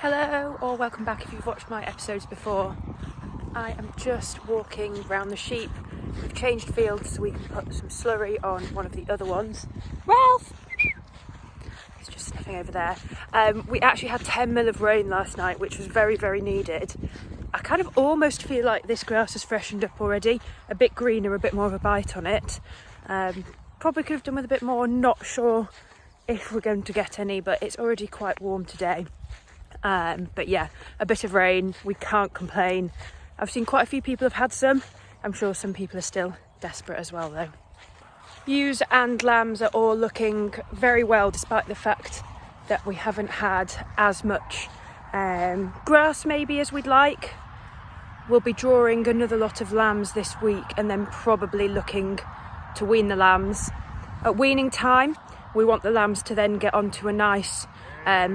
Hello or welcome back if you've watched my episodes before. I am just walking around the sheep. We've changed fields so we can put some slurry on one of the other ones. Ralph! He's just sniffing over there. We actually had 10 mil of rain last night, which was very, very needed. I kind of almost feel like this grass has freshened up already. A bit greener, a bit more of a bite on it. Probably could have done with a bit more, not sure if we're going to get any, but it's already quite warm today. But yeah, a bit of rain, we can't complain. I've seen quite a few people have had some. I'm sure some people are still desperate as well though. Ewes and lambs are all looking very well despite the fact that we haven't had as much grass maybe as we'd like. We'll be drawing another lot of lambs this week and then probably looking to wean the lambs. At weaning time, we want the lambs to then get onto a nice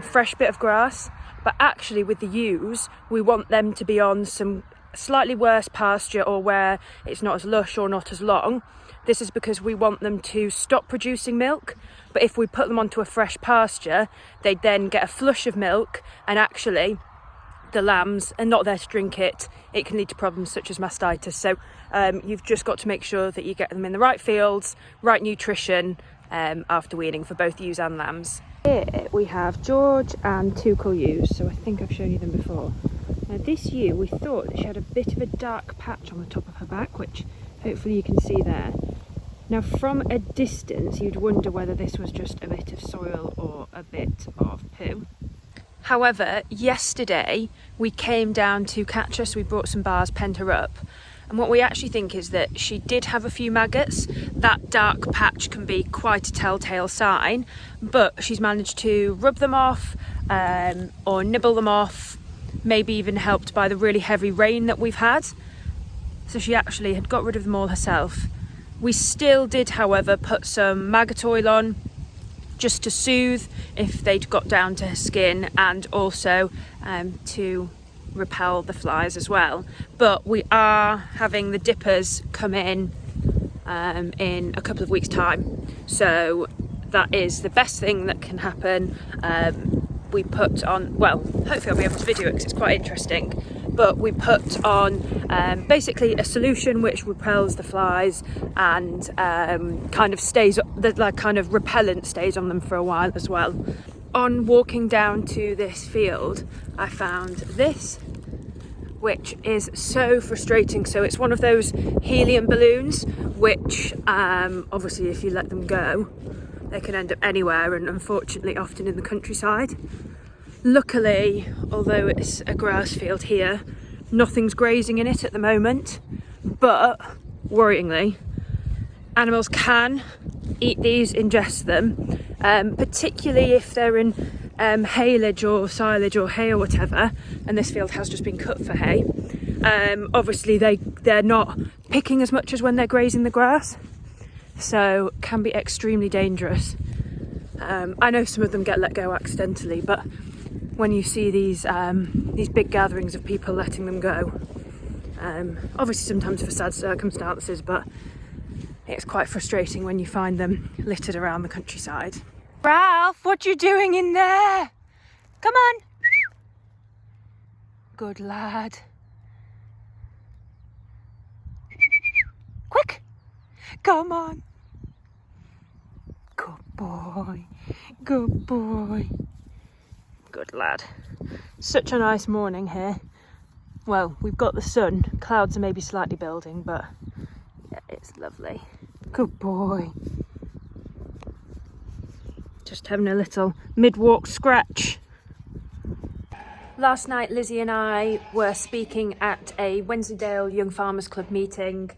fresh bit of grass. But actually with the ewes, we want them to be on some slightly worse pasture or where it's not as lush or not as long. This is because we want them to stop producing milk. But if we put them onto a fresh pasture, they then get a flush of milk, and actually the lambs are not there to drink it. It can lead to problems such as mastitis. So you've just got to make sure that you get them in the right fields, right nutrition after weaning for both ewes and lambs. Here we have George and two cull ewes, so I think I've shown you them before. Now this ewe, we thought that she had a bit of a dark patch on the top of her back, which hopefully you can see there. Now from a distance you'd wonder whether this was just a bit of soil or a bit of poo. However, yesterday we came down to catch her, so we brought some bars, penned her up. And what we actually think is that she did have a few maggots. That dark patch can be quite a telltale sign, but she's managed to rub them off or nibble them off, maybe even helped by the really heavy rain that we've had. So she actually had got rid of them all herself. We still did, however, put some maggot oil on just to soothe if they'd got down to her skin, and also to repel the flies as well. But we are having the dippers come in a couple of weeks time, so that is the best thing that can happen. We put on, well, hopefully I'll be able to video it because it's quite interesting, but we put on basically a solution which repels the flies and kind of stays, the like kind of repellent stays on them for a while as well. On walking down to this field, I found this, which is so frustrating. So it's one of those helium balloons, which obviously if you let them go, they can end up anywhere, and unfortunately often in the countryside. Luckily, although it's a grass field here, nothing's grazing in it at the moment, but worryingly, animals can eat these, ingest them, particularly if they're in haylage or silage or hay or whatever, and this field has just been cut for hay. Obviously they're not picking as much as when they're grazing the grass, so can be extremely dangerous. I know some of them get let go accidentally, but when you see these big gatherings of people letting them go, obviously sometimes for sad circumstances, but it's quite frustrating when you find them littered around the countryside. Ralph, what you doing in there? Come on. Good lad. Quick. Come on. Good boy. Good boy. Good lad. Such a nice morning here. Well, we've got the sun. Clouds are maybe slightly building, but yeah, it's lovely. Good boy. Just having a little mid-walk scratch. Last night Lizzie and I were speaking at a Wensleydale Young Farmers Club meeting.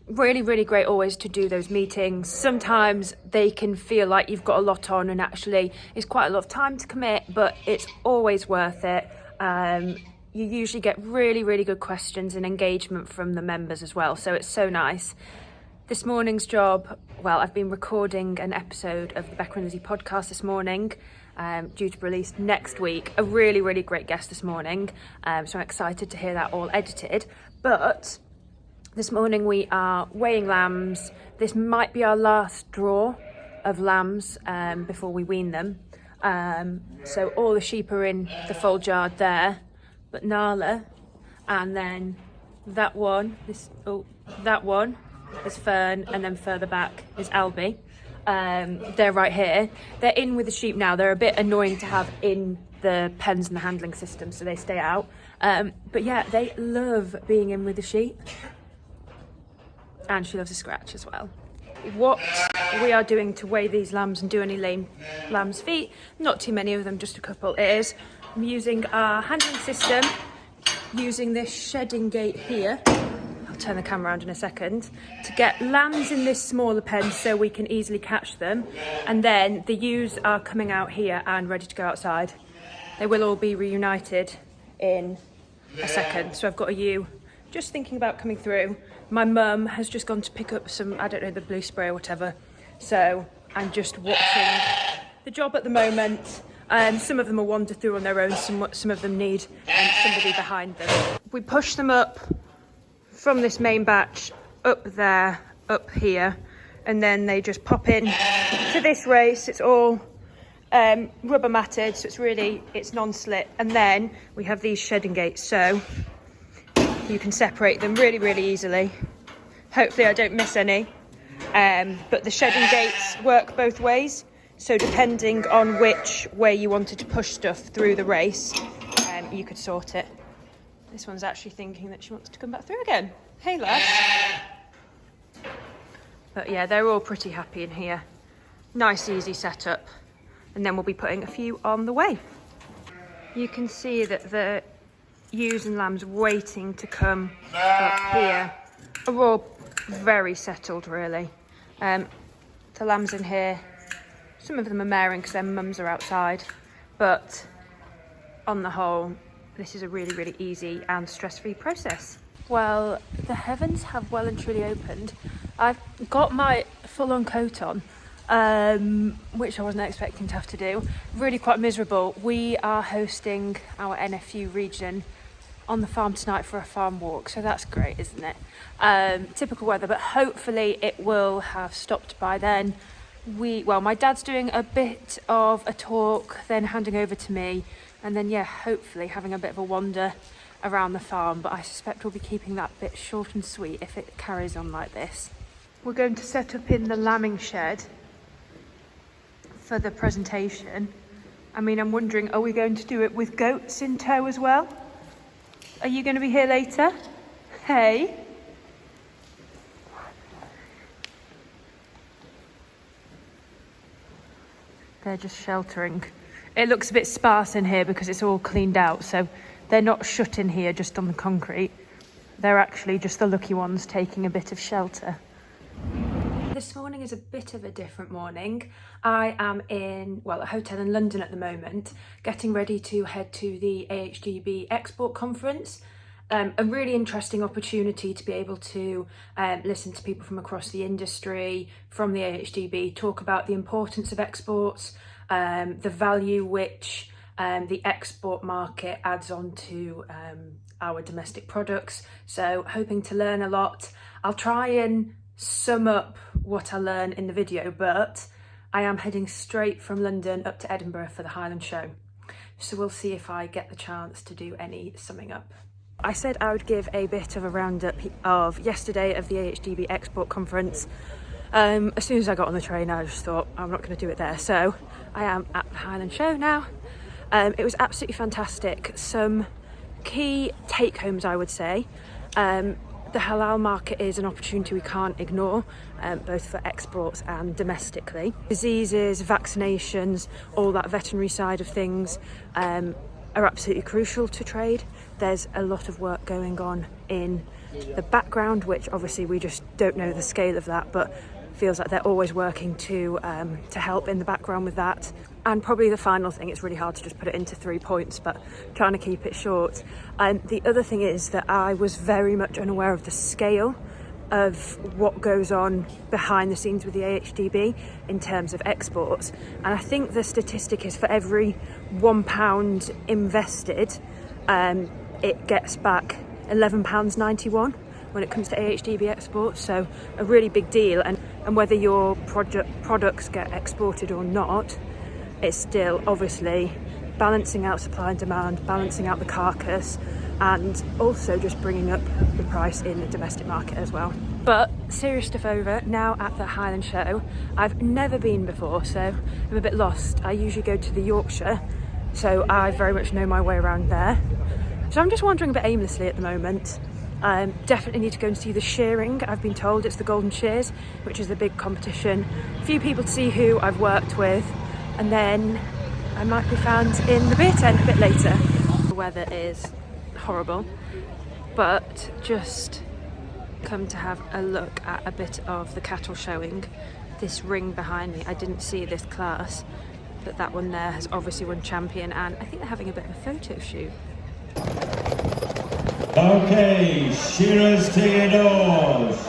Really, really great always to do those meetings. Sometimes they can feel like you've got a lot on, and actually it's quite a lot of time to commit, but it's always worth it. You usually get really, really good questions and engagement from the members as well, so it's so nice. This morning's job, well, I've been recording an episode of the Becca and Lizzie podcast this morning, due to release next week. A really, really great guest this morning, so I'm excited to hear that all edited. But this morning we are weighing lambs. This might be our last draw of lambs before we wean them. So all the sheep are in the fold yard there, but Nala, and then that one is Fern, and then further back is Albie. They're right here. They're in with the sheep now. They're a bit annoying to have in the pens and the handling system, so they stay out. But yeah, they love being in with the sheep. And she loves a scratch as well. What we are doing to weigh these lambs and do any lame lambs' feet, not too many of them, just a couple, is I'm using our handling system, using this shedding gate here. I'll turn the camera around in a second, to get lambs in this smaller pen so we can easily catch them. And then the ewes are coming out here and ready to go outside. They will all be reunited in a second. So I've got a ewe just thinking about coming through. My mum has just gone to pick up some, I don't know, the blue spray or whatever. So I'm just watching the job at the moment. Some of them will wander through on their own. Some of them need somebody behind them. We push them up from this main batch up there, up here, and then they just pop in to this race. It's all rubber matted, so it's non-slip. And then we have these shedding gates, so you can separate them really, really easily. Hopefully I don't miss any. But the shedding gates work both ways. So depending on which way you wanted to push stuff through the race, you could sort it. This one's actually thinking that she wants to come back through again. Hey, lass. But yeah, they're all pretty happy in here. Nice, easy setup. And then we'll be putting a few on the way. You can see that the ewes and lambs waiting to come up here are all very settled, really. The lambs in here, some of them are maring because their mums are outside, but on the whole, this is a really, really easy and stress-free process. Well, the heavens have well and truly opened. I've got my full-on coat on, which I wasn't expecting to have to do. Really quite miserable. We are hosting our NFU region on the farm tonight for a farm walk, so that's great, isn't it? Typical weather, but hopefully it will have stopped by then. My dad's doing a bit of a talk, then handing over to me, and then yeah, hopefully having a bit of a wander around the farm, but I suspect we'll be keeping that bit short and sweet if it carries on like this. We're going to set up in the lambing shed for the presentation. I mean, I'm wondering, are we going to do it with goats in tow as well? Are you going to be here later? Hey. They're just sheltering. It looks a bit sparse in here because it's all cleaned out, so they're not shut in here just on the concrete. They're actually just the lucky ones taking a bit of shelter. This morning is a bit of a different morning. I am in, a hotel in London at the moment, getting ready to head to the AHDB export conference. A really interesting opportunity to be able to listen to people from across the industry, from the AHDB, talk about the importance of exports, the value which the export market adds on to our domestic products. So hoping to learn a lot. I'll try and sum up what I learn in the video, but I am heading straight from London up to Edinburgh for the Highland Show. So we'll see if I get the chance to do any summing up. I said I would give a bit of a roundup of yesterday of the AHDB Export Conference. As soon as I got on the train, I just thought, I'm not going to do it there. So I am at the Highland Show now. It was absolutely fantastic. Some key take-homes, I would say. The halal market is an opportunity we can't ignore, both for exports and domestically. Diseases, vaccinations, all that veterinary side of things are absolutely crucial to trade. There's a lot of work going on in the background, which obviously we just don't know the scale of that, but feels like they're always working to help in the background with that. And probably the final thing, it's really hard to just put it into 3 points, but trying to keep it short. The other thing is that I was very much unaware of the scale of what goes on behind the scenes with the AHDB in terms of exports. And I think the statistic is for every £1 invested, it gets back £11.91 when it comes to AHDB exports. So a really big deal. And whether your products get exported or not, it's still obviously balancing out supply and demand, balancing out the carcass, and also just bringing up the price in the domestic market as well. But serious stuff over, now at the Highland Show. I've never been before, so I'm a bit lost. I usually go to the Yorkshire, so I very much know my way around there. So I'm just wandering a bit aimlessly at the moment. Definitely need to go and see the shearing. I've been told it's the Golden Shears, which is the big competition. A few people to see who I've worked with, and then I might be found in the beer tent a bit later. The weather is horrible, but just come to have a look at a bit of the cattle showing. This ring behind me, I didn't see this class, but that one there has obviously won champion, and I think they're having a bit of a photo shoot. Okay, shearers to your doors.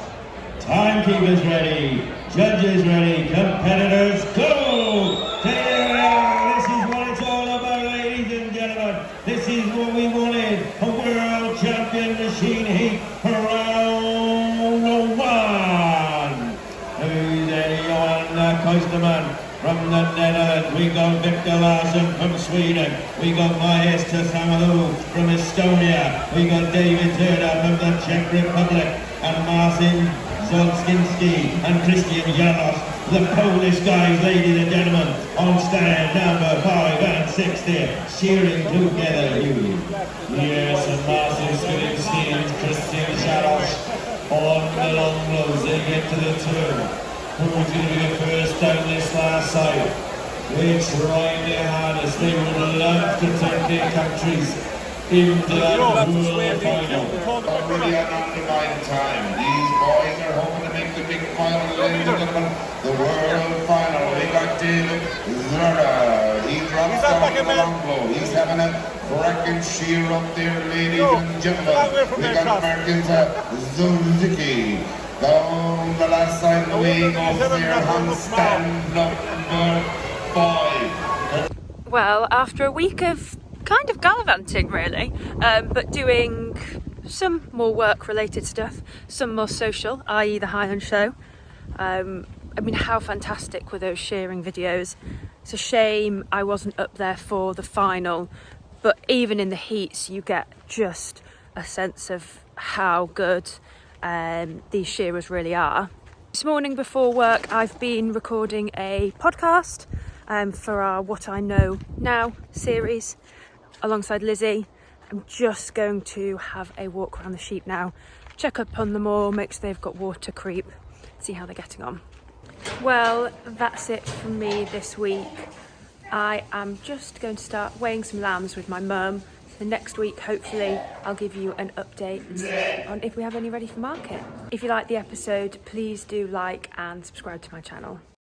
Timekeepers ready, judges ready, competitors go! This is what it's all about, ladies and gentlemen. This is what we wanted, a world champion machine heat round one. Who's anyone, Coasterman from the Netherlands? We got Victor Larsson from Sweden. We got Maestro Samalu from Estonia. We got David Turner from the Czech Republic. And Marcin Zolskinski and Christian Janos, the Polish guys, ladies and gentlemen, on stand number 5 and 6 there, shearing together, you. Yes, and Marcin Zolskinski and Christian Janos on the long blows. They get to the turn. Who's going to be the first down this last side? They tried their hardest. They would love to take their countries into that World Final. Already an undivided time. These boys are hoping to make the big final, ladies and gentlemen. The World Final. We got David Zerda. He drops down the long blow. He's having a cracking shear up there, ladies and gentlemen. We got Marcin Zolskinski. Down the last side of the way goes there on stand number 5. Well, after a week of kind of gallivanting really, but doing some more work related stuff, some more social, i.e. the Highland Show. I mean, how fantastic were those shearing videos? It's a shame I wasn't up there for the final, but even in the heats you get just a sense of how good these shearers really are. This morning before work I've been recording a podcast for our What I Know Now series alongside Lizzie. I'm just going to have a walk around the sheep now, check up on them all, make sure they've got water creep, see how they're getting on. Well, that's it from me this week. I am just going to start weighing some lambs with my mum. So next week, hopefully, I'll give you an update on if we have any ready for market. If you like the episode, please do like and subscribe to my channel.